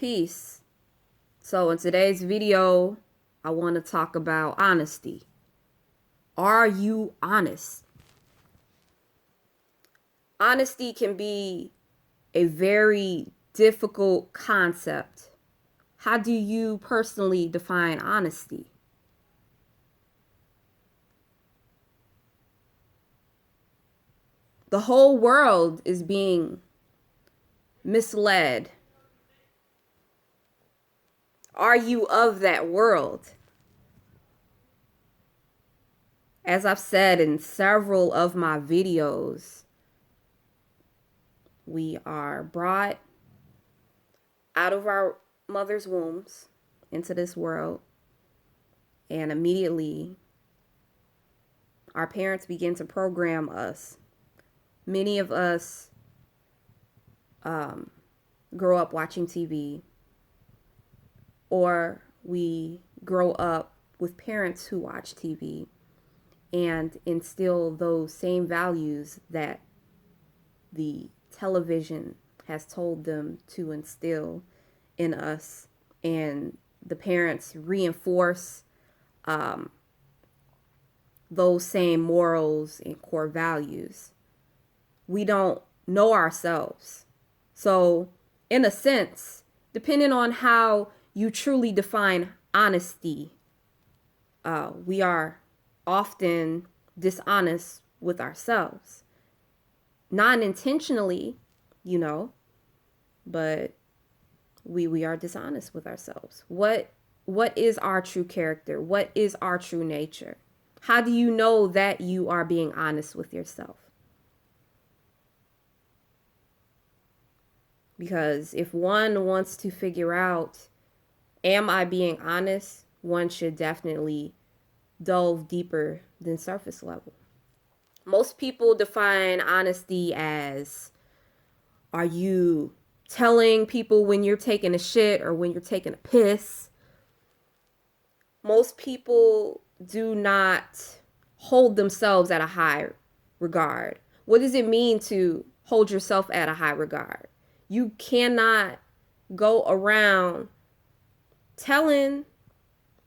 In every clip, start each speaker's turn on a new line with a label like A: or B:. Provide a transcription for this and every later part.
A: Peace. So in today's video, I want to talk about honesty. Are you honest? Honesty can be a very difficult concept. How do you personally define honesty? The whole world is being misled. Are you of that world? As I've said in several of my videos, we are brought out of our mother's wombs into this world, and immediately our parents begin to program us. Many of us grow up watching TV, or we grow up with parents who watch TV and instill those same values that the television has told them to instill in us, and the parents reinforce those same morals and core values. We don't know ourselves. So in a sense, depending on how you truly define honesty, we are often dishonest with ourselves. Non-intentionally, but we are dishonest with ourselves. What is our true character? What is our true nature? How do you know that you are being honest with yourself? Because if one wants to figure out, am I being honest, one should definitely delve deeper than surface level. Most people define honesty as, are you telling people when you're taking a shit or when you're taking a piss? Most people do not hold themselves at a high regard. What does it mean to hold yourself at a high regard? You cannot go around telling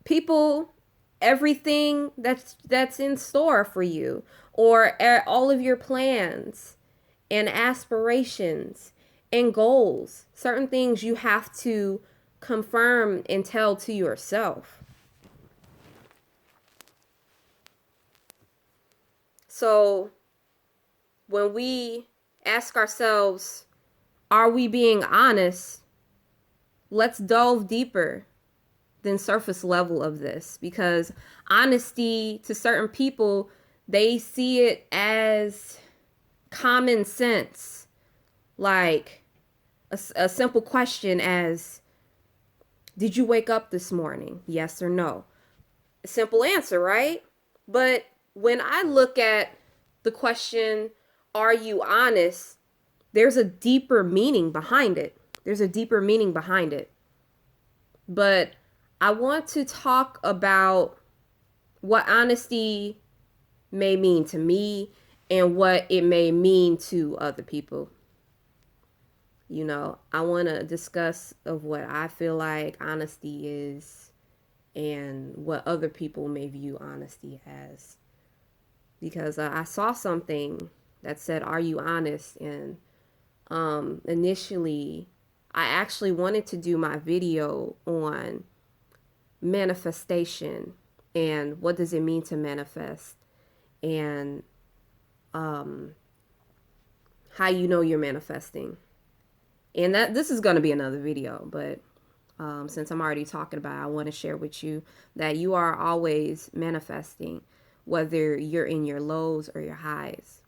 A: people everything that's in store for you, or all of your plans and aspirations and goals. Certain things you have to confirm and tell to yourself. So when we ask ourselves, are we being honest? Let's delve deeper than surface level of this, because honesty, to certain people, they see it as common sense. Like a simple question as, did you wake up this morning? Yes or no? A simple answer, right? But when I look at the question, are you honest? There's a deeper meaning behind it. But I want to talk about what honesty may mean to me and what it may mean to other people. I want to discuss of what I feel like honesty is and what other people may view honesty as. Because I saw something that said, are you honest? And initially, I actually wanted to do my video on manifestation and what does it mean to manifest, and how you know you're manifesting. And this is going to be another video, but since I'm already talking about it, I want to share with you that you are always manifesting, whether you're in your lows or your highs.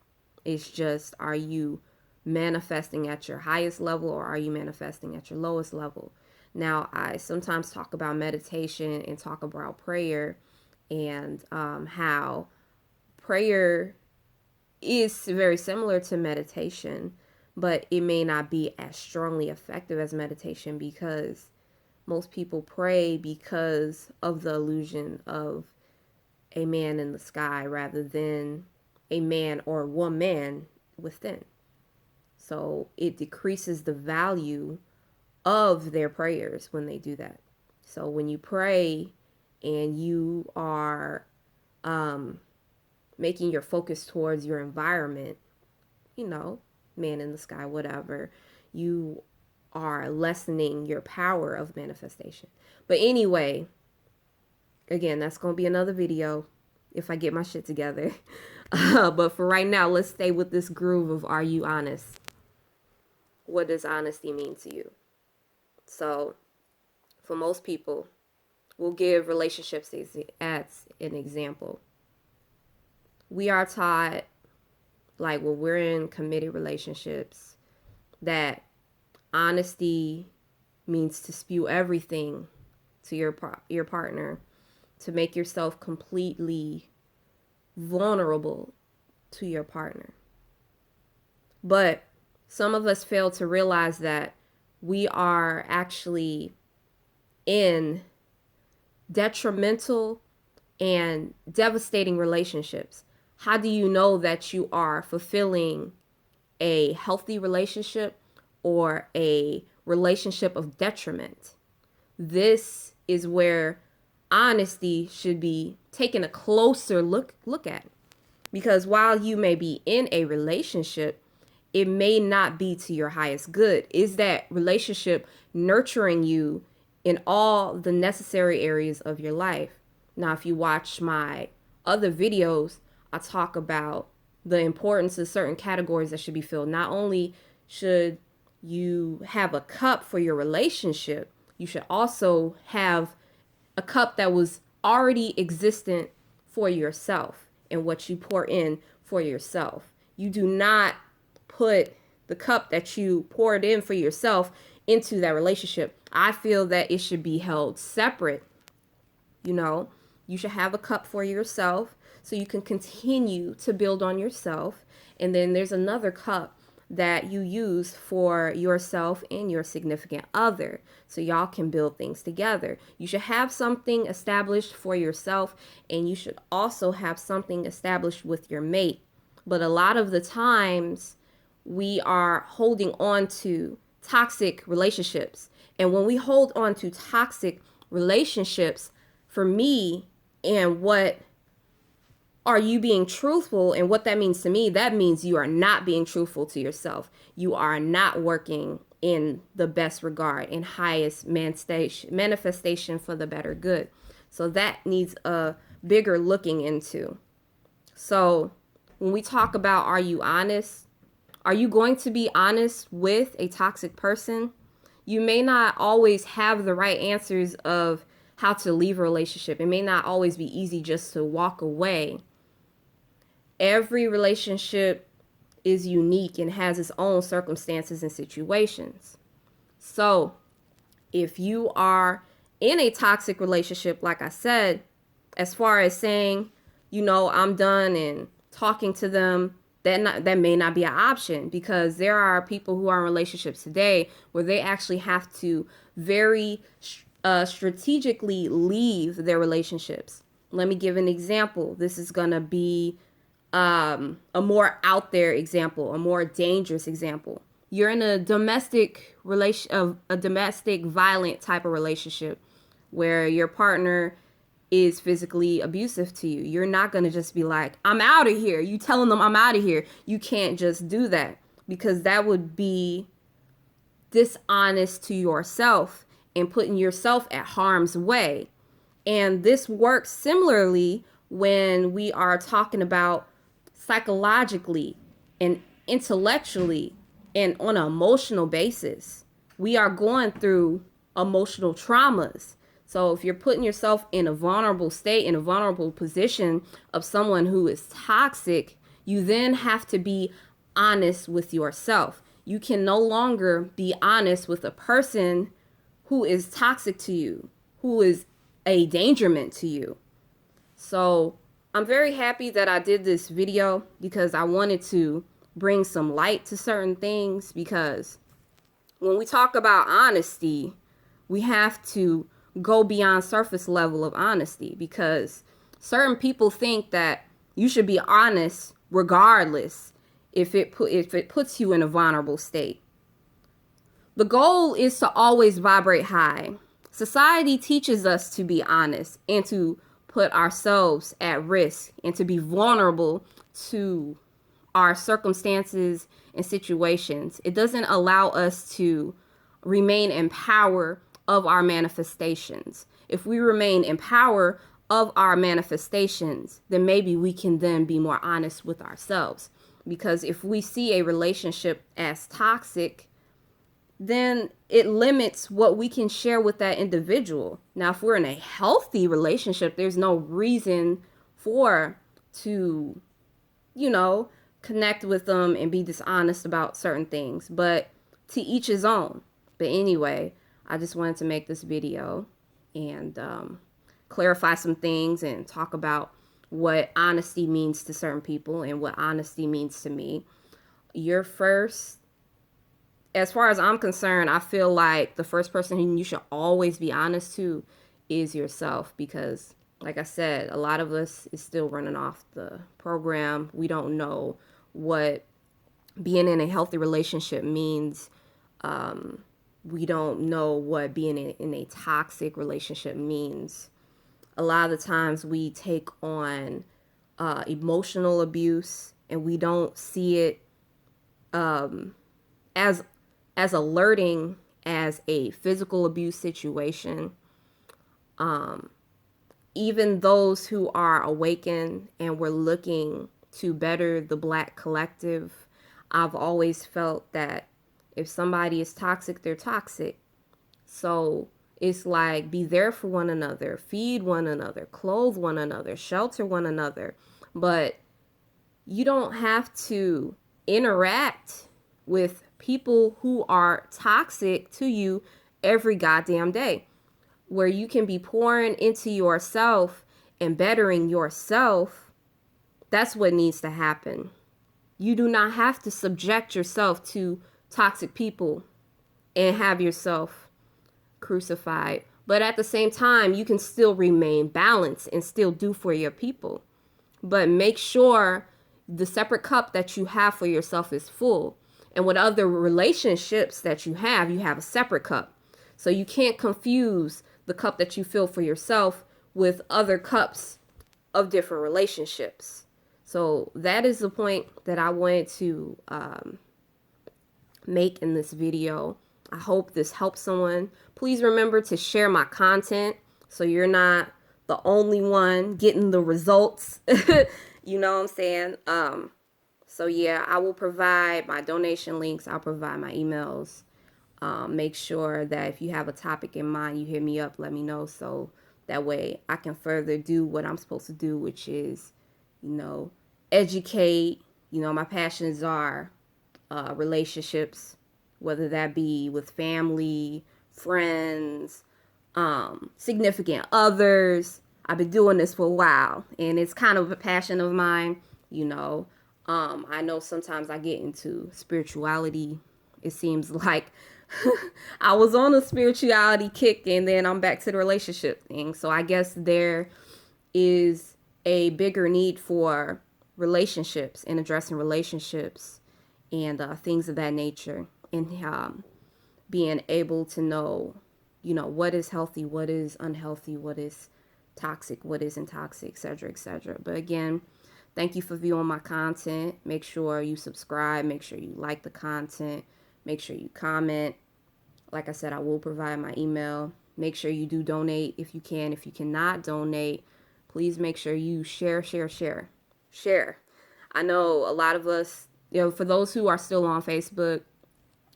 A: It's just, are you manifesting at your highest level, or are you manifesting at your lowest level? Now, I sometimes talk about meditation and talk about prayer, and how prayer is very similar to meditation, but it may not be as strongly effective as meditation, because most people pray because of the illusion of a man in the sky rather than a man or woman within. So it decreases the value of their prayers when they do that. So when you pray and you are making your focus towards your environment, you know, man in the sky, whatever, you are lessening your power of manifestation. But anyway, again, that's going to be another video if I get my shit together. But for right now, let's stay with this groove of, are you honest? What does honesty mean to you? So for most people, we'll give relationships as an example. We are taught, like when we're in committed relationships, that honesty means to spew everything to your partner, to make yourself completely vulnerable to your partner. But some of us fail to realize that we are actually in detrimental and devastating relationships. How do you know that you are fulfilling a healthy relationship or a relationship of detriment? This is where honesty should be taken a closer look at. Because while you may be in a relationship, it may not be to your highest good. Is that relationship nurturing you in all the necessary areas of your life? Now, if you watch my other videos, I talk about the importance of certain categories that should be filled. Not only should you have a cup for your relationship, you should also have a cup that was already existent for yourself and what you pour in for yourself. You do not put the cup that you poured in for yourself into that relationship. I feel that it should be held separate. You know, you should have a cup for yourself so you can continue to build on yourself. And then there's another cup that you use for yourself and your significant other, so y'all can build things together. You should have something established for yourself, and you should also have something established with your mate. But a lot of the times we are holding on to toxic relationships. And when we hold on to toxic relationships, for me, and what are you being truthful, and what that means to me, that means you are not being truthful to yourself. You are not working in the best regard and highest manifestation for the better good. So that needs a bigger looking into. So when we talk about, are you honest? Are you going to be honest with a toxic person? You may not always have the right answers of how to leave a relationship. It may not always be easy just to walk away. Every relationship is unique and has its own circumstances and situations. So if you are in a toxic relationship, like I said, as far as saying, you know, I'm done and talking to them, that may not be an option, because there are people who are in relationships today where they actually have to very strategically leave their relationships. Let me give an example. This is going to be a more out there example, a more dangerous example. You're in a domestic violent type of relationship where your partner is physically abusive to you. You're not going to just be like, I'm out of here. You telling them I'm out of here. You can't just do that, because that would be dishonest to yourself and putting yourself at harm's way. And this works similarly when we are talking about psychologically and intellectually and on an emotional basis. We are going through emotional traumas. So if you're putting yourself in a vulnerable state, in a vulnerable position of someone who is toxic, you then have to be honest with yourself. You can no longer be honest with a person who is toxic to you, who is a dangerment to you. So I'm very happy that I did this video, because I wanted to bring some light to certain things, because when we talk about honesty, we have to go beyond surface level of honesty, because certain people think that you should be honest regardless if it puts you in a vulnerable state. The goal is to always vibrate high. Society teaches us to be honest and to put ourselves at risk and to be vulnerable to our circumstances and situations. It doesn't allow us to remain in power of our manifestations. If we remain in power of our manifestations, then maybe we can then be more honest with ourselves. Because if we see a relationship as toxic, then it limits what we can share with that individual. Now, if we're in a healthy relationship, there's no reason to, connect with them and be dishonest about certain things. But to each his own. But anyway, I just wanted to make this video and clarify some things and talk about what honesty means to certain people and what honesty means to me. As far as I'm concerned, I feel like the first person you should always be honest to is yourself, because like I said, a lot of us is still running off the program. We don't know what being in a healthy relationship means. We don't know what being in a toxic relationship means. A lot of the times we take on emotional abuse and we don't see it as alerting as a physical abuse situation. Even those who are awakened and we're looking to better the Black collective, I've always felt that if somebody is toxic, they're toxic. So it's like, be there for one another, feed one another, clothe one another, shelter one another. But you don't have to interact with people who are toxic to you every goddamn day. Where you can be pouring into yourself and bettering yourself, that's what needs to happen. You do not have to subject yourself to toxic people and have yourself crucified. But at the same time, you can still remain balanced and still do for your people. But make sure the separate cup that you have for yourself is full. And with other relationships that you have a separate cup. So you can't confuse the cup that you fill for yourself with other cups of different relationships. So that is the point that I wanted to make in this video. I hope this helps someone. Please remember to share my content so you're not the only one getting the results. You know what I'm saying? So yeah, I will provide my donation links. I'll provide my emails. Make sure that if you have a topic in mind, you hit me up, let me know, so that way I can further do what I'm supposed to do, which is, educate. My passions are relationships, whether that be with family, friends, significant others. I've been doing this for a while, and it's kind of a passion of mine. I know sometimes I get into spirituality. It seems like I was on a spirituality kick and then I'm back to the relationship thing. So I guess there is a bigger need for relationships and addressing relationships and things of that nature, and being able to know, what is healthy, what is unhealthy, what is toxic, what isn't toxic, etc., etc. But again, thank you for viewing my content. Make sure you subscribe. Make sure you like the content. Make sure you comment. Like I said, I will provide my email. Make sure you do donate if you can. If you cannot donate, please make sure you share. I know a lot of us, for those who are still on Facebook,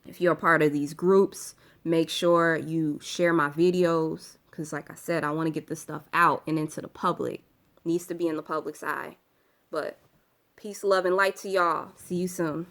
A: if you're a part of these groups, make sure you share my videos. Because like I said, I want to get this stuff out and into the public. It needs to be in the public's eye. But peace, love, and light to y'all. See you soon.